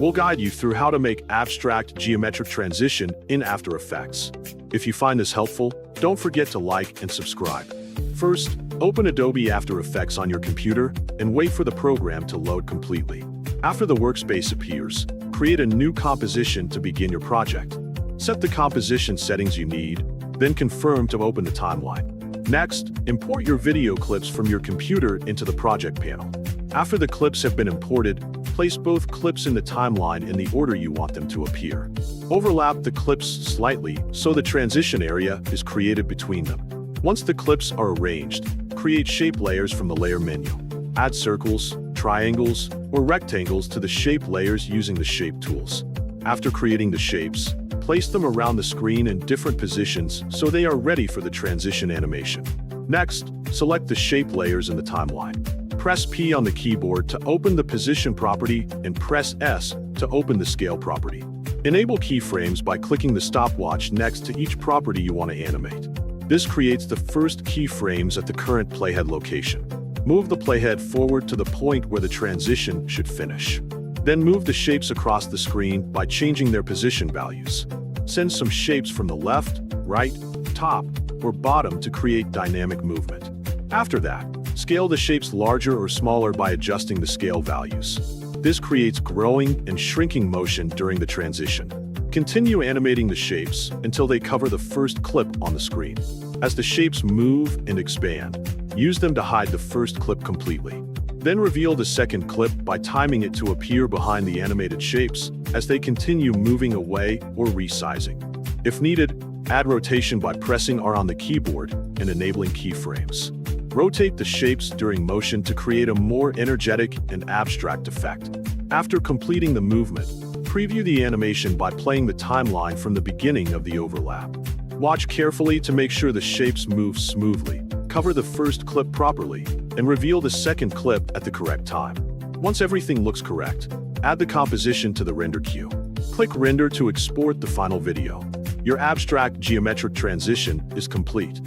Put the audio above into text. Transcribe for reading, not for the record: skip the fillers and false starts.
We'll guide you through how to make abstract geometric transition in After Effects. If you find this helpful, don't forget to like and subscribe. First, open Adobe After Effects on your computer and wait for the program to load completely. After the workspace appears, create a new composition to begin your project. Set the composition settings you need, then confirm to open the timeline. Next, import your video clips from your computer into the project panel. After the clips have been imported, place both clips in the timeline in the order you want them to appear. Overlap the clips slightly so the transition area is created between them. Once the clips are arranged, create shape layers from the layer menu. Add circles, triangles, or rectangles to the shape layers using the shape tools. After creating the shapes, place them around the screen in different positions so they are ready for the transition animation. Next, select the shape layers in the timeline. Press P on the keyboard to open the position property and press S to open the scale property. Enable keyframes by clicking the stopwatch next to each property you want to animate. This creates the first keyframes at the current playhead location. Move the playhead forward to the point where the transition should finish. Then move the shapes across the screen by changing their position values. Send some shapes from the left, right, top, or bottom to create dynamic movement. After that, scale the shapes larger or smaller by adjusting the scale values. This creates growing and shrinking motion during the transition. Continue animating the shapes until they cover the first clip on the screen. As the shapes move and expand, use them to hide the first clip completely. Then reveal the second clip by timing it to appear behind the animated shapes as they continue moving away or resizing. If needed, add rotation by pressing R on the keyboard and enabling keyframes. Rotate the shapes during motion to create a more energetic and abstract effect. After completing the movement, preview the animation by playing the timeline from the beginning of the overlap. Watch carefully to make sure the shapes move smoothly. Cover the first clip properly, and reveal the second clip at the correct time. Once everything looks correct, add the composition to the render queue. Click Render to export the final video. Your abstract geometric transition is complete.